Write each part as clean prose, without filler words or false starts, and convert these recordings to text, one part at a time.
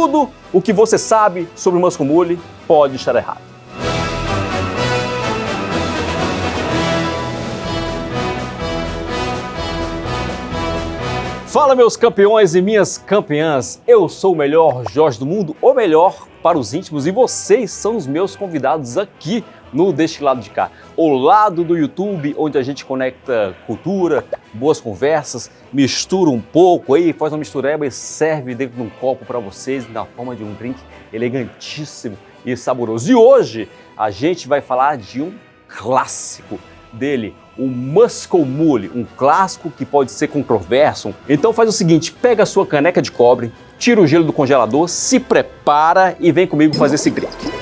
tudo o que você sabe sobre o Muscle Mule pode estar errado. Fala, meus campeões e minhas campeãs, eu sou o melhor Jorge do mundo, ou melhor para os íntimos, e vocês são os meus convidados aqui no Deste Lado de Cá, o lado do YouTube, onde a gente conecta cultura, boas conversas, mistura um pouco aí, faz uma mistureba e serve dentro de um copo para vocês na forma de um drink elegantíssimo e saboroso. E hoje a gente vai falar de um clássico dele, o Muscle Mule, um clássico que pode ser controverso. Então faz o seguinte, pega a sua caneca de cobre, tira o gelo do congelador, se prepara e vem comigo fazer esse drink.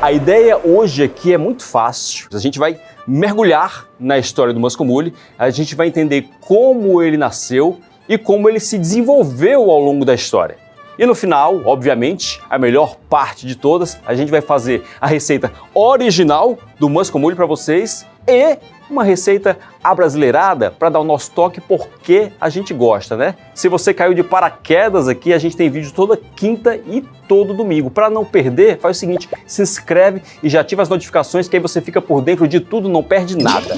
A ideia hoje aqui é muito fácil. A gente vai mergulhar na história do Muscle Mule, a gente vai entender como ele nasceu e como ele se desenvolveu ao longo da história. E no final, obviamente, a melhor parte de todas, a gente vai fazer a receita original do Muscle Mule para vocês e uma receita abrasileirada para dar o nosso toque porque a gente gosta, né? Se você caiu de paraquedas aqui, a gente tem vídeo toda quinta e todo domingo. Para não perder, faz o seguinte, se inscreve e já ativa as notificações que aí você fica por dentro de tudo, não perde nada.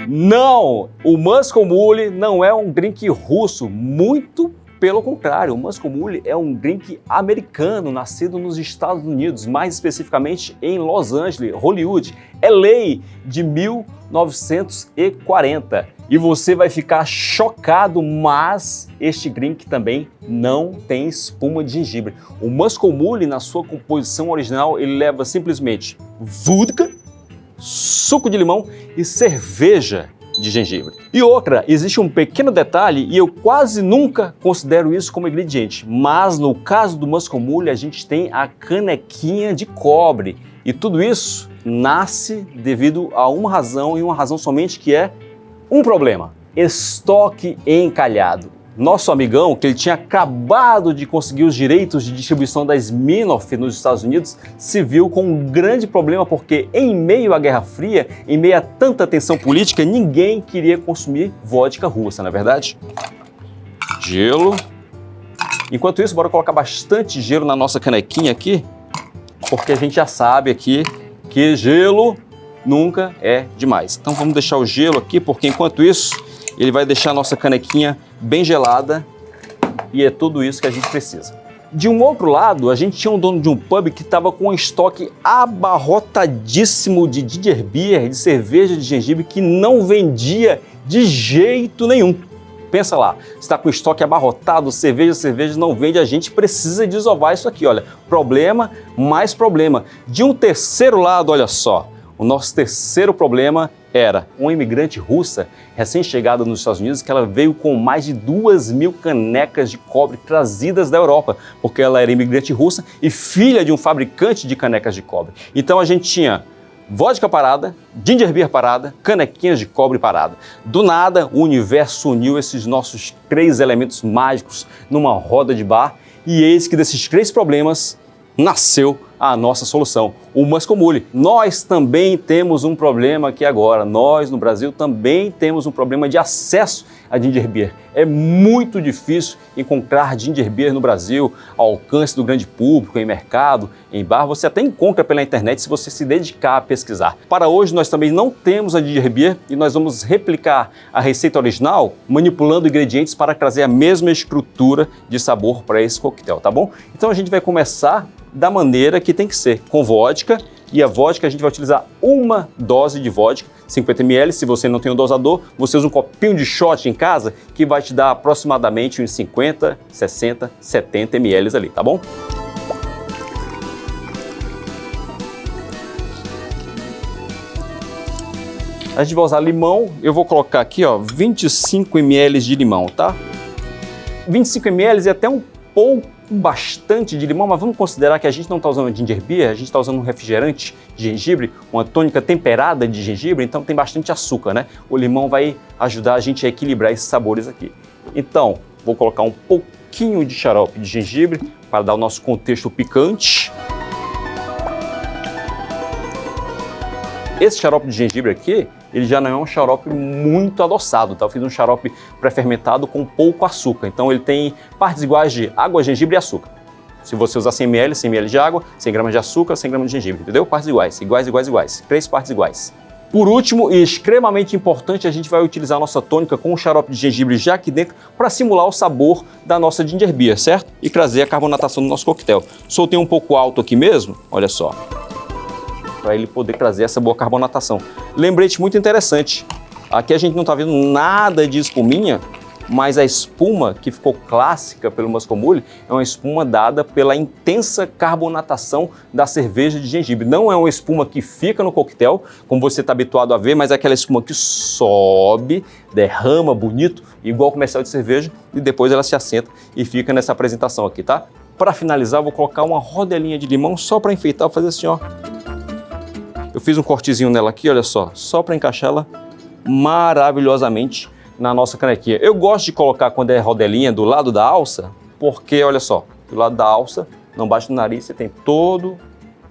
Não, o Muscle Mule não é um drink russo, muito pelo contrário, o Muscle Mule é um drink americano, nascido nos Estados Unidos, mais especificamente em Los Angeles, Hollywood, LA, de 1940. E você vai ficar chocado, mas este drink também não tem espuma de gengibre. O Muscle Mule, na sua composição original, ele leva simplesmente vodka, suco de limão e cerveja de gengibre. E outra, existe um pequeno detalhe e eu quase nunca considero isso como ingrediente, mas no caso do Muscle Mule a gente tem a canequinha de cobre e tudo isso nasce devido a uma razão e uma razão somente que é um problema: estoque encalhado. Nosso amigão, que ele tinha acabado de conseguir os direitos de distribuição da Smirnoff nos Estados Unidos, se viu com um grande problema porque em meio à Guerra Fria, em meio a tanta tensão política, ninguém queria consumir vodka russa, não é verdade? Gelo. Enquanto isso, bora colocar bastante gelo na nossa canequinha aqui, porque a gente já sabe aqui que gelo nunca é demais. Então vamos deixar o gelo aqui, porque enquanto isso, ele vai deixar a nossa canequinha bem gelada e é tudo isso que a gente precisa. De um outro lado, a gente tinha um dono de um pub que estava com um estoque abarrotadíssimo de ginger beer, de cerveja de gengibre, que não vendia de jeito nenhum. Pensa lá, está com o estoque abarrotado, cerveja não vende, a gente precisa desovar isso aqui, olha. Problema, mais problema. De um terceiro lado, olha só, o nosso terceiro problema era uma imigrante russa recém-chegada nos Estados Unidos, que ela veio com mais de 2.000 canecas de cobre trazidas da Europa, porque ela era imigrante russa e filha de um fabricante de canecas de cobre. Então a gente tinha vodka parada, ginger beer parada, canequinhas de cobre parada. Do nada, o universo uniu esses nossos três elementos mágicos numa roda de bar e eis que desses três problemas nasceu a nossa solução, o Muscle Mule. Nós também temos um problema aqui agora, nós no Brasil também temos um problema de acesso a ginger beer. É muito difícil encontrar ginger beer no Brasil, ao alcance do grande público, em mercado, em bar, você até encontra pela internet se você se dedicar a pesquisar. Para hoje nós também não temos a ginger beer e nós vamos replicar a receita original manipulando ingredientes para trazer a mesma estrutura de sabor para esse coquetel, tá bom? Então a gente vai começar da maneira que tem que ser, com vodka, e a vodka a gente vai utilizar uma dose de vodka, 50 ml, se você não tem um dosador, você usa um copinho de shot em casa, que vai te dar aproximadamente uns 50, 60, 70 ml ali, tá bom? A gente vai usar limão, eu vou colocar aqui, ó, 25 ml de limão, tá? 25 ml é até um pouco bastante de limão, mas vamos considerar que a gente não está usando ginger beer, a gente está usando um refrigerante de gengibre, uma tônica temperada de gengibre, então tem bastante açúcar, né? O limão vai ajudar a gente a equilibrar esses sabores aqui. Então, vou colocar um pouquinho de xarope de gengibre para dar o nosso contexto picante. Esse xarope de gengibre aqui, ele já não é um xarope muito adoçado, tá? Eu fiz um xarope pré-fermentado com pouco açúcar, então ele tem partes iguais de água, gengibre e açúcar. Se você usar 100 ml, 100 ml de água, 100 gramas de açúcar, 100 gramas de gengibre, entendeu? Partes iguais, iguais, iguais, iguais. 3 partes iguais. Por último, e extremamente importante, a gente vai utilizar a nossa tônica com o xarope de gengibre já aqui dentro para simular o sabor da nossa ginger beer, certo? E trazer a carbonatação do nosso coquetel. Soltei um pouco alto aqui mesmo, olha só, para ele poder trazer essa boa carbonatação. Lembrete muito interessante, aqui a gente não está vendo nada de espuminha, mas a espuma que ficou clássica pelo Muscle Mule é uma espuma dada pela intensa carbonatação da cerveja de gengibre. Não é uma espuma que fica no coquetel, como você está habituado a ver, mas é aquela espuma que sobe, derrama bonito, igual comercial de cerveja, e depois ela se assenta e fica nessa apresentação aqui, tá? Para finalizar, eu vou colocar uma rodelinha de limão só para enfeitar, vou fazer assim, ó. Eu fiz um cortezinho nela aqui, olha só para encaixar ela maravilhosamente na nossa canequinha. Eu gosto de colocar quando é rodelinha do lado da alça, porque olha só, do lado da alça, não bate no nariz, você tem todo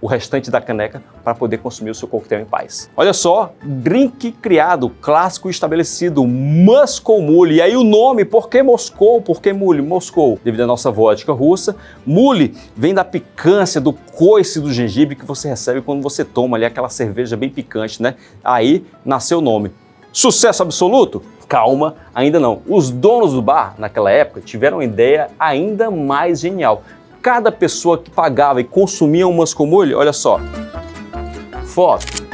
o restante da caneca para poder consumir o seu coquetel em paz. Olha só, drink criado, clássico estabelecido, Muscle Mule. E aí o nome, por que Moscou? Por que Mule? Moscou, devido à nossa vodka russa. Mule vem da picância, do coice do gengibre que você recebe quando você toma ali aquela cerveja bem picante, né? Aí nasceu o nome. Sucesso absoluto? Calma, ainda não. Os donos do bar, naquela época, tiveram uma ideia ainda mais genial. Cada pessoa que pagava e consumia um Muscle Mule, olha só, foto.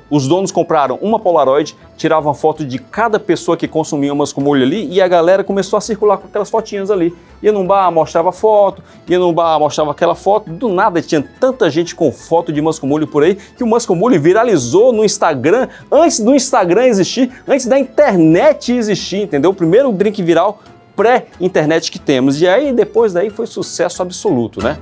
Os donos compraram uma Polaroid, tiravam foto de cada pessoa que consumia um Muscle Mule ali e a galera começou a circular com aquelas fotinhas ali. Ia num bar, mostrava foto, ia num bar, mostrava aquela foto. Do nada tinha tanta gente com foto de Muscle Mule por aí que o Muscle Mule viralizou no Instagram antes do Instagram existir, antes da internet existir, entendeu? O primeiro drink viral pré-internet que temos. E aí, depois daí, foi sucesso absoluto, né?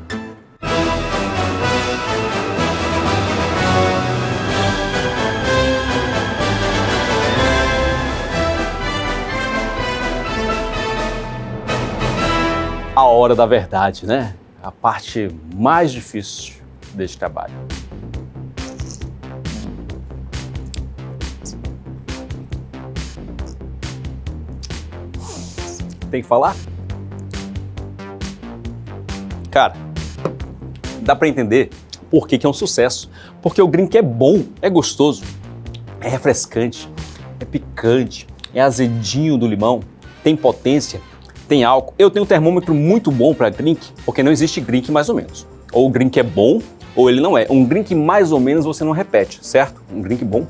A hora da verdade, né? A parte mais difícil deste trabalho. Tem que falar? Cara, dá pra entender por que é um sucesso. Porque o drink é bom, é gostoso, é refrescante, é picante, é azedinho do limão, tem potência, tem álcool. Eu tenho um termômetro muito bom para drink, porque não existe drink mais ou menos. Ou o drink é bom, ou ele não é. Um drink mais ou menos você não repete, certo? Um drink bom,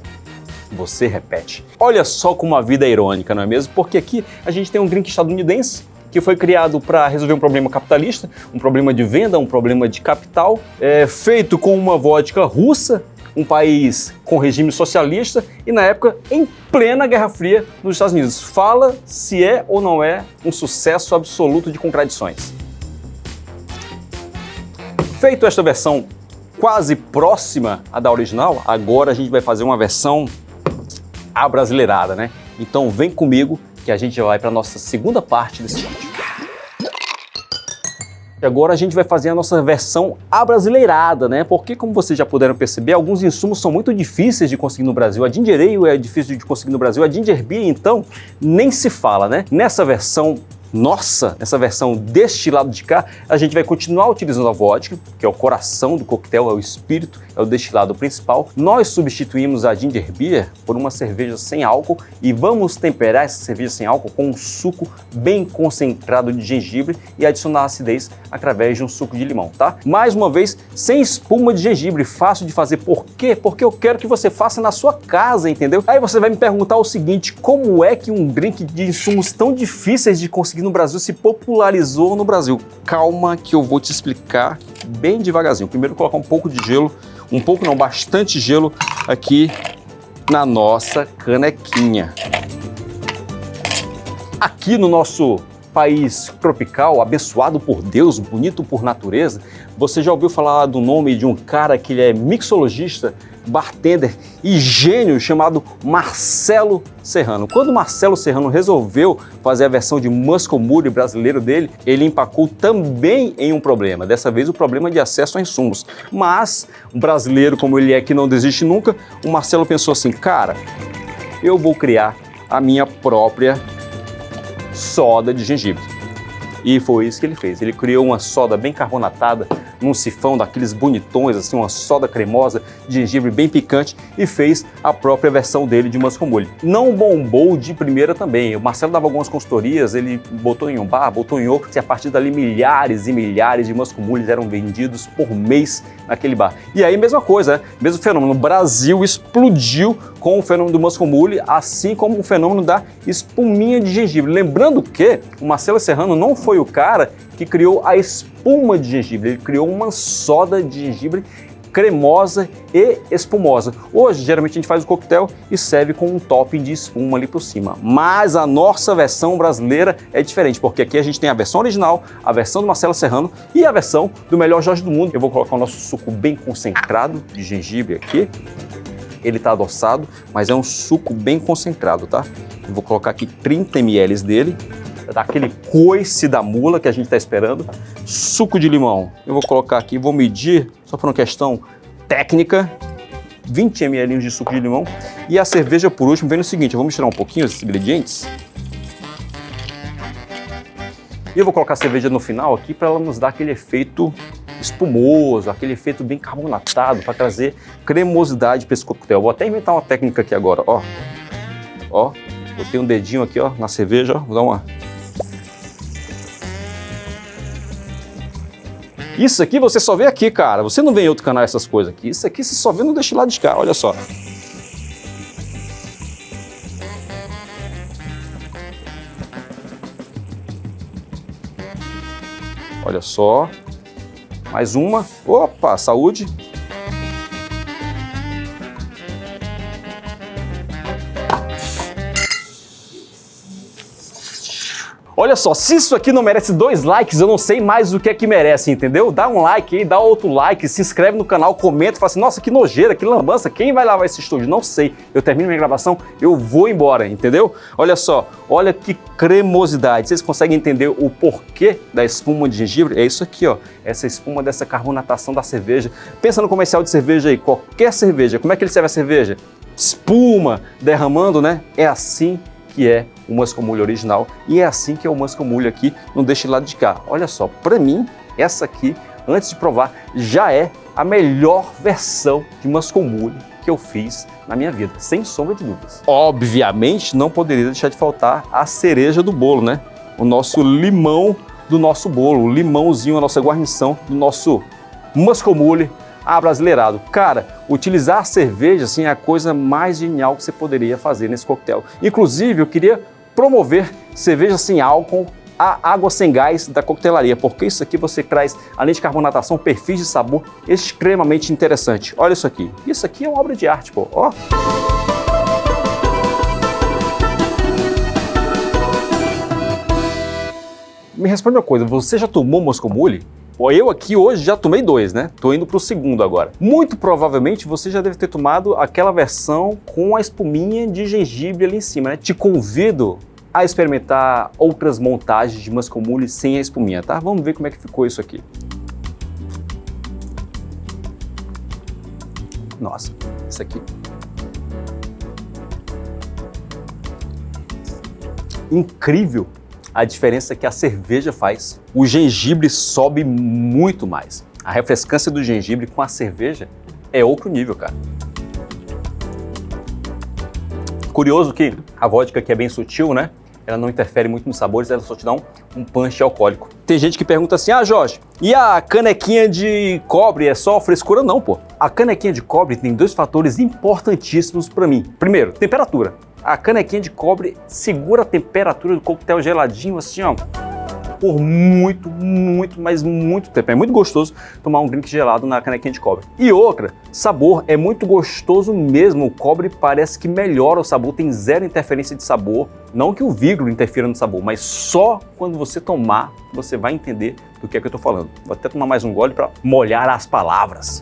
você repete. Olha só como a vida é irônica, não é mesmo? Porque aqui a gente tem um drink estadunidense que foi criado para resolver um problema capitalista, um problema de venda, um problema de capital, feito com uma vodka russa, um país com regime socialista e, na época, em plena Guerra Fria nos Estados Unidos. Fala se é ou não é um sucesso absoluto de contradições. Feito esta versão quase próxima à da original, agora a gente vai fazer uma versão abrasileirada, né? Então vem comigo que a gente vai para a nossa segunda parte desse vídeo. Agora a gente vai fazer a nossa versão abrasileirada, né? Porque, como vocês já puderam perceber, alguns insumos são muito difíceis de conseguir no Brasil. A ginger ale é difícil de conseguir no Brasil. A ginger beer, então, nem se fala, né? Nessa versão nossa, essa versão deste lado de cá, a gente vai continuar utilizando a vodka, que é o coração do coquetel, é o espírito, é o destilado principal. Nós substituímos a ginger beer por uma cerveja sem álcool e vamos temperar essa cerveja sem álcool com um suco bem concentrado de gengibre e adicionar acidez através de um suco de limão, tá? Mais uma vez, sem espuma de gengibre, fácil de fazer. Por quê? Porque eu quero que você faça na sua casa, entendeu? Aí você vai me perguntar o seguinte: como é que um drink de insumos tão difíceis de conseguir no Brasil se popularizou no Brasil? Calma que eu vou te explicar bem devagarzinho. Primeiro colocar um pouco de gelo, um pouco não, bastante gelo aqui na nossa canequinha. Aqui no nosso país tropical, abençoado por Deus, bonito por natureza, você já ouviu falar do nome de um cara que ele é mixologista, bartender e gênio chamado Marcelo Serrano. Quando Marcelo Serrano resolveu fazer a versão de Muscle Mule brasileiro dele, ele empacou também em um problema, dessa vez o problema de acesso a insumos. Mas, um brasileiro como ele é, que não desiste nunca, o Marcelo pensou assim, cara, eu vou criar a minha própria soda de gengibre. E foi isso que ele fez. Ele criou uma soda bem carbonatada, num sifão daqueles bonitões, assim, uma soda cremosa de gengibre bem picante e fez a própria versão dele de Muscle Mule. Não bombou de primeira também. O Marcelo dava algumas consultorias, ele botou em um bar, botou em outro, e a partir dali milhares e milhares de Muscle Mules eram vendidos por mês naquele bar. E aí, mesma coisa, né? Mesmo fenômeno. O Brasil explodiu com o fenômeno do Muscle Mule, assim como o fenômeno da espuminha de gengibre. Lembrando que o Marcelo Serrano não foi o cara que criou a espuma de gengibre, ele criou uma soda de gengibre cremosa e espumosa. Hoje, geralmente a gente faz o coquetel e serve com um topping de espuma ali por cima. Mas a nossa versão brasileira é diferente, porque aqui a gente tem a versão original, a versão do Marcelo Serrano e a versão do melhor Jorge do mundo. Eu vou colocar o nosso suco bem concentrado de gengibre aqui. Ele está adoçado, mas é um suco bem concentrado, tá? Eu vou colocar aqui 30 ml dele. Daquele coice da mula que a gente está esperando. Suco de limão, eu vou colocar aqui, vou medir, só por uma questão técnica, 20 ml de suco de limão. E a cerveja, por último, vem no seguinte, eu vou misturar um pouquinho esses ingredientes. E eu vou colocar a cerveja no final aqui para ela nos dar aquele efeito espumoso, aquele efeito bem carbonatado, para trazer cremosidade para esse coquetel. Vou até inventar uma técnica aqui agora, ó. Ó, botei um dedinho aqui, ó, na cerveja, ó, vou dar uma... Isso aqui você só vê aqui, cara. Você não vê em outro canal essas coisas aqui. Isso aqui você só vê no Deixa Lá de Cá, olha só. Olha só. Mais uma. Opa, saúde. Olha só, se isso aqui não merece 2 likes, eu não sei mais o que é que merece, entendeu? Dá um like aí, dá outro like, se inscreve no canal, comenta, fala assim, nossa, que nojeira, que lambança, quem vai lavar esse estúdio? Não sei. Eu termino minha gravação, eu vou embora, entendeu? Olha só, olha que cremosidade. Vocês conseguem entender o porquê da espuma de gengibre? É isso aqui, ó, essa espuma dessa carbonatação da cerveja. Pensa no comercial de cerveja aí, qualquer cerveja, como é que ele serve a cerveja? Espuma derramando, né? É assim que é o Muscle Mule original e é assim que é o Muscle Mule aqui no Deixa Lá de Cá. Olha só, para mim, essa aqui, antes de provar, já é a melhor versão de Muscle Mule que eu fiz na minha vida, sem sombra de dúvidas. Obviamente, não poderia deixar de faltar a cereja do bolo, né? O nosso limão do nosso bolo, o limãozinho, a nossa guarnição do nosso Muscle Mule abrasileirado. Cara, utilizar a cerveja assim, é a coisa mais genial que você poderia fazer nesse coquetel. Inclusive, eu queria promover cerveja sem álcool, a água sem gás da coquetelaria, porque isso aqui você traz, além de carbonatação, perfis de sabor extremamente interessante. Olha isso aqui. Isso aqui é uma obra de arte, pô. Ó. Me responde uma coisa, você já tomou Muscle Mule? Eu aqui hoje já tomei 2, né? Tô indo pro segundo agora. Muito provavelmente você já deve ter tomado aquela versão com a espuminha de gengibre ali em cima, né? Te convido a experimentar outras montagens de Muscle Mule sem a espuminha, tá? Vamos ver como é que ficou isso aqui. Nossa, isso aqui. Incrível a diferença que a cerveja faz. O gengibre sobe muito mais. A refrescância do gengibre com a cerveja é outro nível, cara. Curioso que a vodka, que é bem sutil, né? Ela não interfere muito nos sabores, ela só te dá um punch alcoólico. Tem gente que pergunta assim, ah, Jorge, e a canequinha de cobre é só frescura? Não, pô. A canequinha de cobre tem 2 fatores importantíssimos para mim. Primeiro, temperatura. A canequinha de cobre segura a temperatura do coquetel geladinho assim, ó, por muito, mas muito tempo. É muito gostoso tomar um drink gelado na canequinha de cobre. E outra, sabor é muito gostoso mesmo. O cobre parece que melhora o sabor, tem zero interferência de sabor. Não que o vidro interfira no sabor, mas só quando você tomar, você vai entender do que é que eu tô falando. Vou até tomar mais um gole para molhar as palavras.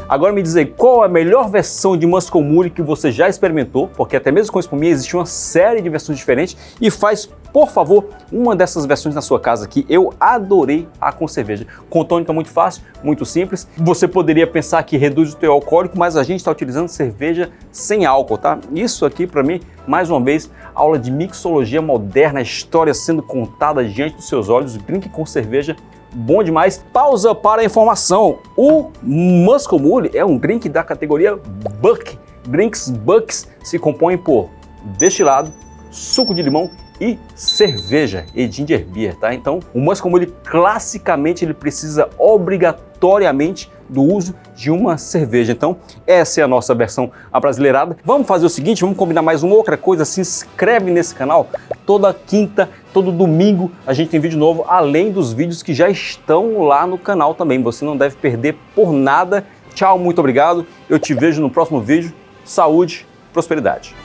Agora me diz aí, qual a melhor versão de Moscow Mule que você já experimentou? Porque até mesmo com espuminha existe uma série de versões diferentes e faz, por favor, uma dessas versões na sua casa que eu adorei a com cerveja. Com tônica muito fácil, muito simples. Você poderia pensar que reduz o teor alcoólico, mas a gente está utilizando cerveja sem álcool, tá? Isso aqui para mim, mais uma vez, aula de mixologia moderna, a história sendo contada diante dos seus olhos, drink com cerveja. Bom demais. Pausa para a informação. O Moscow Mule é um drink da categoria Buck. Drinks Bucks se compõem por destilado, suco de limão e cerveja e ginger beer, tá? Então, o Moscow Mule classicamente ele precisa obrigatoriamente do uso de uma cerveja. Então, essa é a nossa versão abrasileirada. Vamos fazer o seguinte, vamos combinar mais uma outra coisa, se inscreve nesse canal. Toda quinta, todo domingo a gente tem vídeo novo, além dos vídeos que já estão lá no canal também. Você não deve perder por nada. Tchau, muito obrigado. Eu te vejo no próximo vídeo. Saúde, prosperidade.